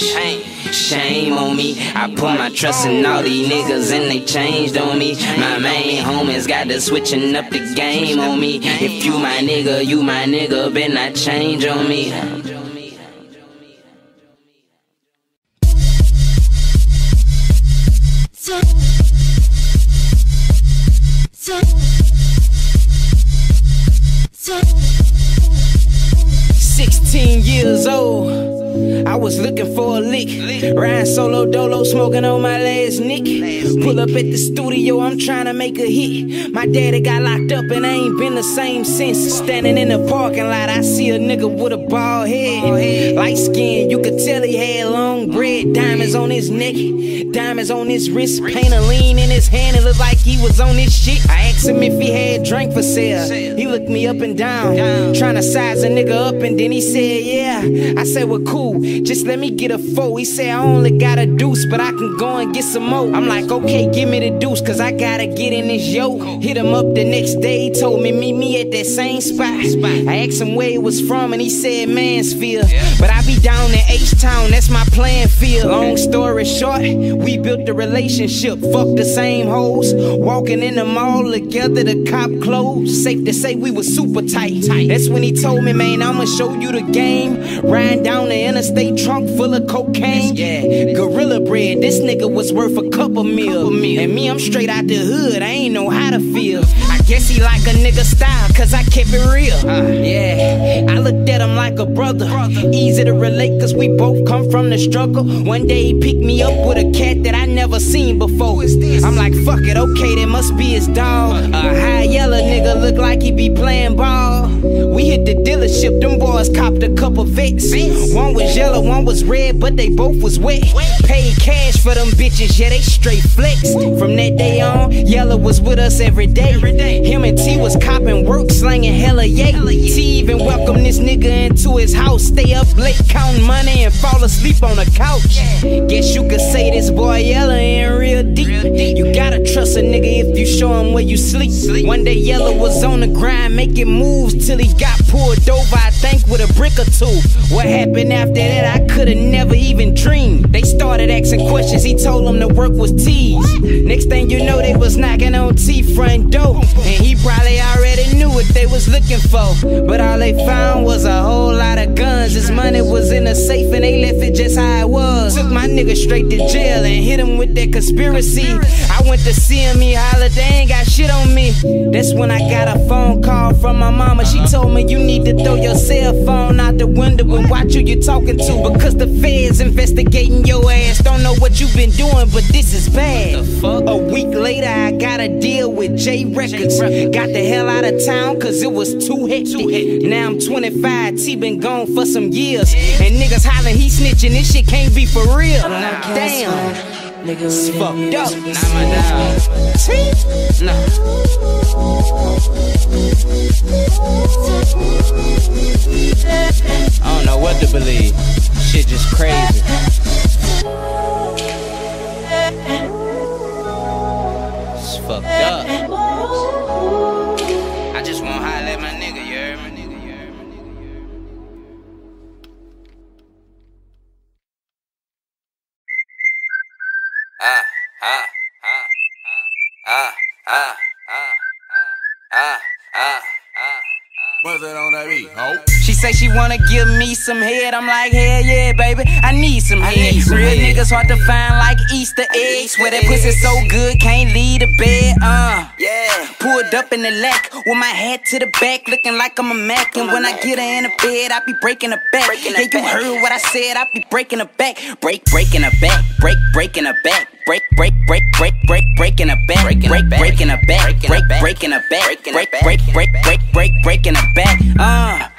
Speaker 2: Shame on me, I put my trust in all these niggas and they changed on me. My main homies got to switching up the game on me. If you my nigga, better not change on me. 16 years old, I was looking for a lick, riding solo dolo, smoking on my last nick. Pull up at the studio, I'm trying to make a hit. My daddy got locked up and I ain't been the same since. Standing in the parking lot, I see a nigga with a bald head, light skin, you could tell he had long bread. Diamonds on his neck, diamonds on his wrist, paint a lean in his hand, it looked like he was on his shit. I asked him if he had drink for sale, he looked me up and down, trying to size a nigga up, and then he said, yeah. I said, well, cool, just let me get a 4. He said, I only got a deuce, but I can go and get some more. I'm like, okay, give me the deuce, cause I gotta get in this yo. Hit him up the next day, he told me meet me at that same spot. I asked him where he was from, and he said Mansfield, but I be down in H-Town, that's my playing field. Long story short, we built a relationship, fucked the same hoes, walking in the mall together, the cop closed. Safe to say we was super tight. That's when he told me, man, I'ma show you the game. Riding down the interstate, trunk full of cocaine. Yeah, gorilla bread, this nigga was worth a couple mil. And me, I'm straight out the hood, I ain't know how to feel. I guess he like a nigga style, cause I kept it real. Yeah, I looked at him like a brother. Easy to relate, cause we both come from the struggle. One day he picked me up with a cat that I never seen before. I'm like, fuck it, okay, that must be his dog. A high yellow nigga look like he be playing ball. We hit the dealer
Speaker 7: dealership, them boys copped a couple vets. One was yellow, one was red, but they both was wet. Paid cash for them bitches, yeah, they straight flex. From that day on, Yellow was with us every day. Him and T was copping work, slanging hella yay. T even welcomed this nigga into his house. Stay up late counting money and fall asleep on the couch. Guess you could say this boy Yellow ain't real deep. You gotta trust a nigga if you show him where you sleep. One day Yellow was on the grind making moves till he got pulled over, I think with a brick or two. What happened after that I could've never even dreamed. They started asking questions, he told them the work was T's. Next thing you know they was knocking on T front door, and he probably already knew what they was looking for. But all they found was a whole lot of guns. His money was in a safe and they left it just how it was. Took my nigga straight to jail and hit him with that conspiracy. I went to see him, he hollered, they ain't got shit on me. That's when I got a phone call from my mama. She told me you need to throw your cell phone out the window and watch who you talking to, because the feds investigating your ass. Don't know what you been doing, but this is bad. A week later I got a deal with J Records. Got the hell out of town cause it was too hectic. Now I'm 25, T been gone for some years, and niggas hollering he snitching, this shit can't be for real. Damn, it's fucked up. Not my dog. T? No. I don't know what to believe. Shit just crazy. It's fucked up. I just won't holler at my nigga, you heard me?
Speaker 12: What's that on that beat? Oh.
Speaker 7: She say she wanna give me some head. I'm like, hell yeah, baby, I need some head. Real niggas hard to find like Easter eggs. Where that pussy so good, can't leave the bed. Yeah. Pulled up in the lack with my hat to the back, looking like I'm a Mac. And when I get her in the bed, I be breaking her back. Yeah, you heard what I said, I be breaking her back. Breaking her back, breaking her back. Breaking her back, breaking her back, breaking her back, breaking her back.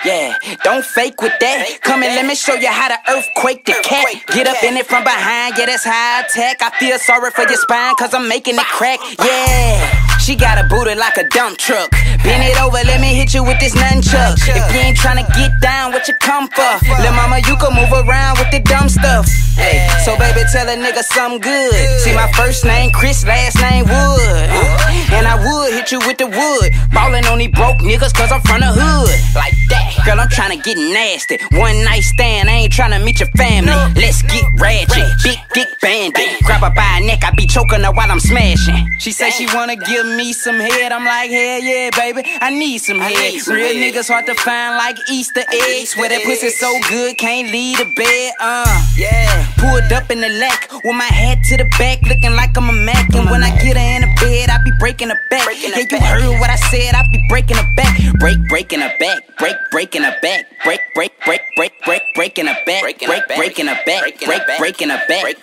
Speaker 7: Yeah, don't fake with that. Come and let me show you how to earthquake the cat. Get up in it from behind, yeah, that's high tech. I feel sorry for your spine, cause I'm making it crack. Yeah. She got a booty like a dump truck. Bend it over, let me hit you with this nunchuck. If you ain't tryna get down, what you come for? Lil' mama, you can move around with the dumb stuff. Hey, so baby, tell a nigga something good. See, my first name Chris, last name Wood. And I would hit you with the wood. Ballin' on these broke niggas cause I'm from the hood. Like that. Girl, I'm tryna get nasty. One night stand, I ain't tryna meet your family. Let's get ratchet. Big dick bandit. Grab her by her neck, I be choking her while I'm smashing. She say she wanna give me some head. I'm like, hell yeah, baby, I need some head. Real niggas hard to find like Easter eggs. Where that pussy so good, can't leave the bed. Yeah. Pulled up in the lack with my hat to the back, looking like I'm a Mac. And when I get her in the bed, I be breaking her back. Yeah, you heard what I said, I be breaking her back. Breaking her back, breaking her back. Breaking her back, breaking her back, breaking her back,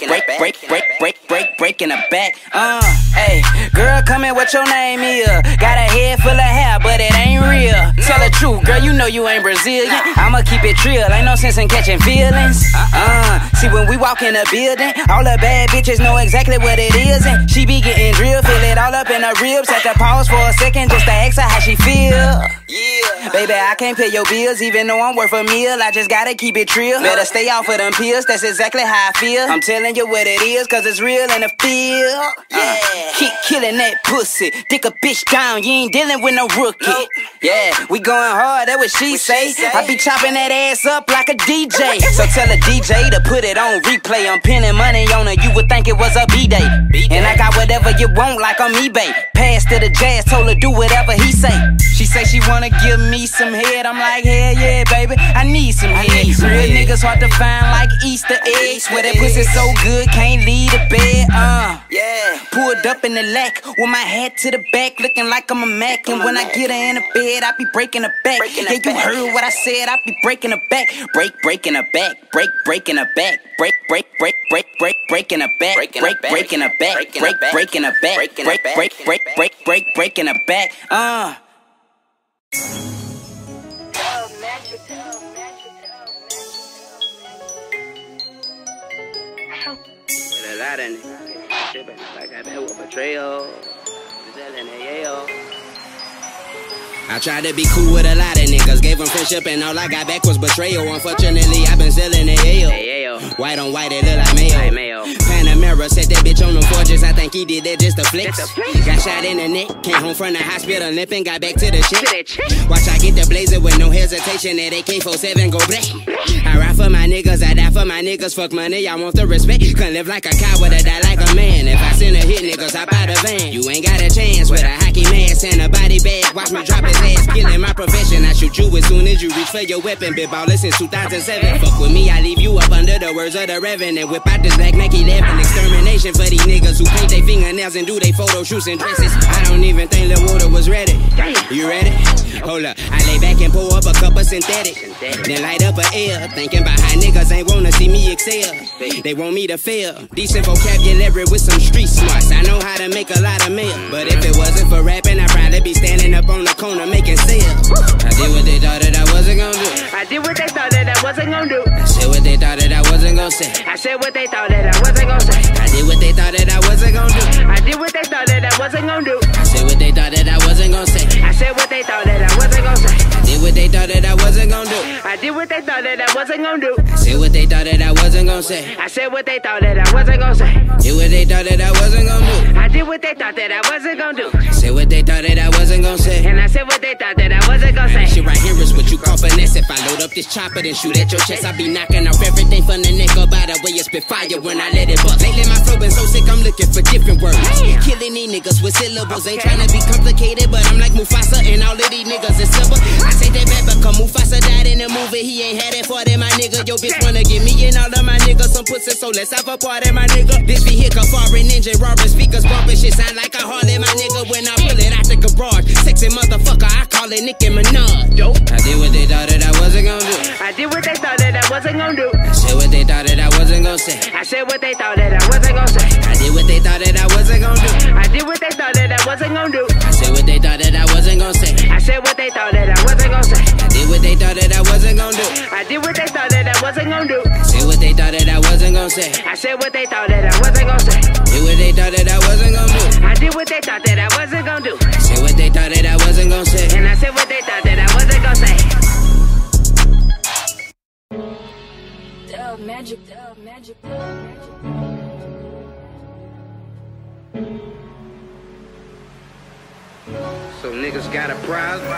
Speaker 7: breaking her back. Hey, girl, come in, what your name is? Got a head full of hair, but it ain't real. Tell the truth, girl, you know you ain't Brazilian. I'ma keep it real, ain't no sense in catching feelings. See, when we walk in the building, all the bad bitches know exactly what it is. And she be getting drilled, feel it all up in her ribs. Had to pause for a second just to ask her how she feel. Yeah, baby, I can't pay your bills, even though I'm worth a meal. I just gotta keep it real. Better stay off of them pills, that's exactly how I feel. I'm telling you what it is, cause it's real in the field. Yeah, keep killing that pussy. Dick a bitch down, you ain't dealing with no rookie. Yeah, we going hard, that's what she say. I be chopping that ass up like a DJ. So tell a DJ to put it on replay. I'm pinning money on her, you would think it was a B-Day. And I got whatever you want like on eBay. Pass to the jazz, told her do whatever he say. She say she wanna give me some head. I'm like, hell yeah, baby, I need some head. Real niggas hard to find like Easter eggs. Where that pussy so good, can't leave the bed. Yeah, pulled up in the lack with my hat to the back, looking like I'm a Mac. And when I get her in the bed, I be breaking her back. Yeah, you heard what I said, I be breaking her back. Breaking her back, breaking her back. Breaking her back, breaking her back, breaking her back, breaking her back.
Speaker 2: With a lot of niggas tripping like I bet with betrayal. I tried to be cool with a lot of niggas, gave them friendship and all I got back was betrayal. Unfortunately, I've been selling the Ayo. White on white, it look like mayo. Panamera set that bitch on them forges, I think he did that just to flex. Got shot in the neck, came home from the hospital limping, got back to the shit. Watch I get the blazer with no hesitation, that AK-47 go black. I ride for my niggas, I die for my niggas, fuck money, I want the respect. Couldn't live like a coward, I die like a man. If I send a hit, niggas hop out the van. You ain't got a chance with a hockey mask and a body bag. Watch me drop his ass, killing my profession. I shoot you as soon as you reach for your weapon. Been ballin' since 2007. Fuck with me, I leave you up under the words of the Reverend. Whip out this black Mac 11. Extermination for these niggas who paint their fingernails and do they photo shoots and dresses. I don't even think the water was ready. You ready? Hold up, I lay back and pull up a cup of synthetic. Then light up a L, thinking about how niggas ain't wanna see me excel. They want me to fail. Decent vocabulary with some street smarts. I know how to make a lot of mail. But if it wasn't for rapping, I'd probably be standing up on the corner making sales. I did what they thought that I wasn't gonna do.
Speaker 5: I did what they thought that I wasn't gonna do.
Speaker 2: I said what they thought that I wasn't gonna say.
Speaker 5: I said what they thought that I wasn't gonna say.
Speaker 2: I did what they thought that I wasn't gonna do.
Speaker 5: I did what they thought that I wasn't gonna do.
Speaker 2: I said what they thought that I wasn't gonna say.
Speaker 5: I said what they thought that I wasn't gonna say.
Speaker 2: I did what they thought that I wasn't gonna do.
Speaker 5: I did what they thought that I wasn't gonna do.
Speaker 2: I said what they thought that I wasn't gonna say.
Speaker 5: I said what they thought that I wasn't gonna say.
Speaker 2: Did what they thought that I wasn't gonna do.
Speaker 5: I did what they thought that I wasn't gonna do.
Speaker 2: I said what they thought that I wasn't gonna say.
Speaker 5: And I said what they thought that I wasn't gonna say.
Speaker 2: Shit right here is what you call finesse. If I load up this chopper then shoot at your chest, I be knocking off everything from the neck up out the way you spit fire when I let it bust. Lately my flow been so sick I'm looking for different words. Killing these niggas with syllables. Ain't trying to be complicated, but I'm like Mufasa and all of these niggas is simple. I take that back because Mufasa died in the movie. He ain't had it for them, my nigga. Yo bitch wanna give me and all of my niggas some pussy, so let's have a party, my nigga. This vehicle foreign engine roaring, speakers bumping, shit sound like a Harley, my nigga. When I pull it out the garage, sexy motherfucker, I call it Nicki Minaj. Yo, I did what they thought that I wasn't gonna do.
Speaker 5: I did what they thought that I wasn't gonna do.
Speaker 2: I said what they thought that I wasn't gonna say.
Speaker 5: I said what they thought that I wasn't gonna say.
Speaker 2: I did what they thought that I wasn't gonna do.
Speaker 5: I did what they thought that I wasn't gonna do.
Speaker 2: I said what they thought that I wasn't gonna say.
Speaker 5: I said what they thought that I wasn't gonna say.
Speaker 2: I did what they thought that I wasn't gonna do.
Speaker 5: I did what they thought that I wasn't gonna do.
Speaker 2: I said what they thought that I wasn't gonna say.
Speaker 5: I said what they thought that I wasn't gonna say.
Speaker 2: Did what they thought that I wasn't gonna do.
Speaker 5: I did what they thought that I wasn't gonna do.
Speaker 2: I said what they thought that I wasn't gonna say.
Speaker 5: And I said what they thought that I wasn't gonna say.
Speaker 3: Dub magic.
Speaker 2: So niggas got a problem.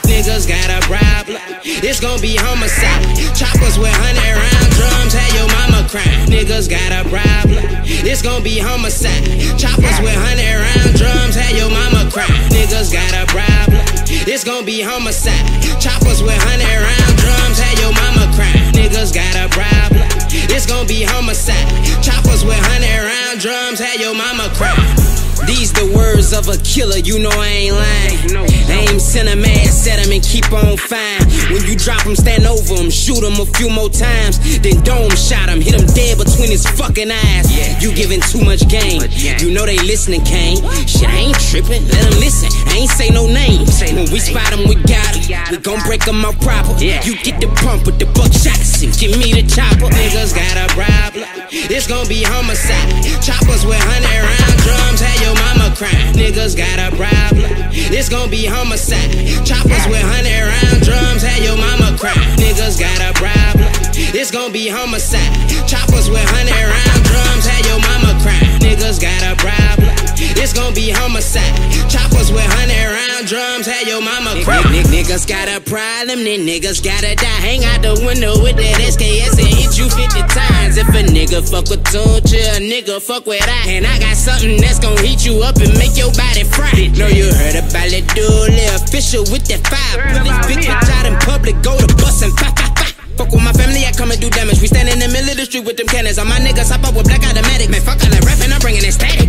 Speaker 2: Niggas got a problem. It's gon' be homicide. Choppers with 100-round drums. Have your mama crying. Niggas got a problem. It's gon' be homicide. Choppers with 100-round drums. Have your mama crying. Niggas got a problem. It's gon' be homicide. Choppers with 100-round drums. Have your mama crying. Niggas got a problem. It's gon' be homicide. Choppers with 100-round drums. Have your mama crying. These the words of a killer, you know I ain't lying. Aim, send a man, set him and keep on fine. When you drop him, stand over him, shoot him a few more times. Then dome shot him, hit him dead between his fucking eyes. You giving too much game, you know they listening, Kane. Shit, I ain't tripping, let them listen, I ain't say no names. When we spot him, we got him, we gon' break him out proper. You get the pump with the buckshots and give me the chopper. Niggas got a problem, it's gon' be homicide. Choppers with 100-round drums, have your mama crying. Niggas got a problem, it's gon' be homicide. Choppers with 100-round drums, have your mama crying. Niggas got a problem, it's gon' be homicide. Choppers with 100-round drums, have your mama crying. Niggas got a problem, it's gon' be homicide. Choppers with 100-round drums, have your mama crying. Niggas got a problem, then niggas gotta die. Hang out the window with that SKS and hit you 50 times. If a nigga fuck with Tunchi, a nigga fuck with I. And I got something that's gon' heat you up and make your body fry. Know you heard about it, duly official with that 5. Pull this big bitch out in public, go to bus and 5. Fuck with my family, I come and do damage. We stand in the middle of the street with them cannons. All my niggas hop up with black automatic. Man, fuck all that rapping, I'm bringing it static.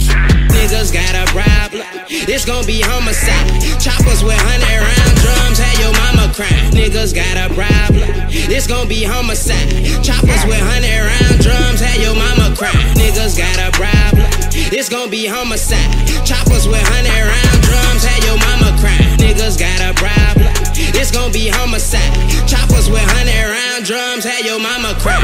Speaker 2: Niggas got a problem, it's gon' be homicide. Choppers with 100-round drums, have your mama crying. Niggas got a problem, it's gon' be homicide. Choppers with 100-round drums, have your mama crying. Niggas got a problem, it's gon' be homicide. Choppers with 100-round drums, have your mama crying. Niggas got a problem, It's gonna be homicide. Choppers with 100-round drums, had your mama cry.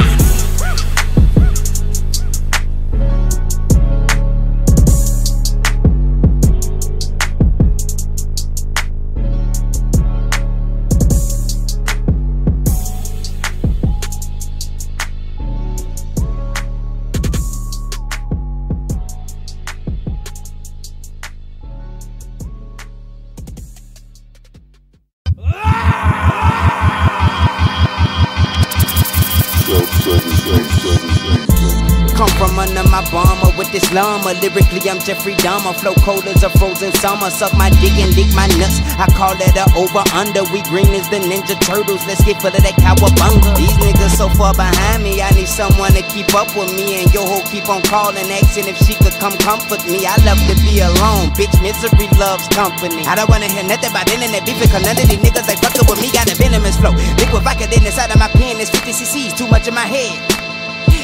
Speaker 7: Come from under my bomber with this llama. Lyrically, I'm Jeffrey Dahmer. Flow cold as a frozen summer. Suck my dick and lick my nuts. I call that a over-under. We green as the Ninja Turtles. Let's get full of that cowabunga. These niggas so far behind me. I need someone to keep up with me. And yo ho keep on calling, asking if she could come comfort me. I love to be alone. Bitch, misery loves company. I don't wanna hear nothing about internet beef, cause none of these niggas they fucking with me. Got a venomous flow. Liquid vodka in inside of my pen. It's 50 cc's, too much in my head.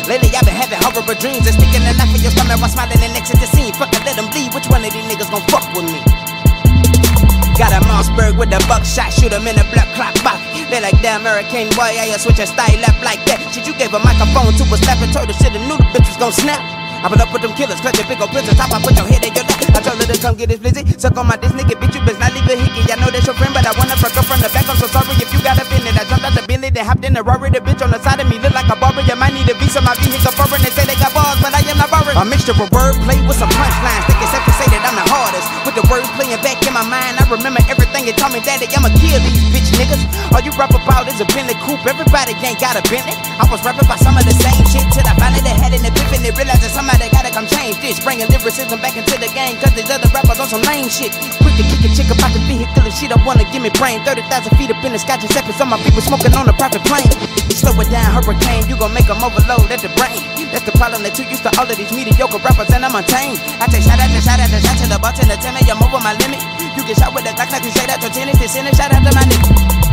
Speaker 7: Lately I've been having horrible dreams and sticking a knife in your stomach while smiling and exit the scene. Fucking let them bleed, which one of these niggas gon' fuck with me? Got a Mossberg with a buckshot, shoot him in the blood clock box. They like, damn, Hurricane boy, I switch your style up like that. Shit, you gave a microphone to a slap and told her shit and knew the bitch was gon' snap. I put up with them killers, clutching big ol' pistols, top, I put your head in your lap. I told her to come get this blizzy, suck on my diss, nigga, bitch, you best not leave a hickey. I know that's your friend, but I wanna fuck up from the back, I'm so sorry if you got up in it. I jumped out the Bentley, then hopped in the Rory, the bitch on the side of me look like a barber. You might need a visa, my vehicle foreign, they say they got balls, but I am not borrowed. A mixture of wordplay with some punchlines, think it's safe to say that I'm the hardest. With the words playing back in my mind, I remember everything you told me, daddy, I'ma kill these bitch niggas. All you rap about is a Bentley coupe, everybody ain't got a Bentley. I was rapping about some of the same shit till I finally had an epiphany, realized that somebody gotta come change this, bringing lyricism back into the game, cause these other rappers on some lame shit. Quick to kick a chick about the vehicle and she don't wanna give me brain. 30,000 feet up in the sky, just stepping, some of my people smoking on a private plane. Slow it down, Hurricane, you gon' make them overload at the brain. That's the problem, that you used to all of these mediocre rappers and I'm untamed. I take shot after shot after shot to the button to tell me I'm over my limit. You get shot with a Glock like you straight out your tennis, this in a shout out to my nigga.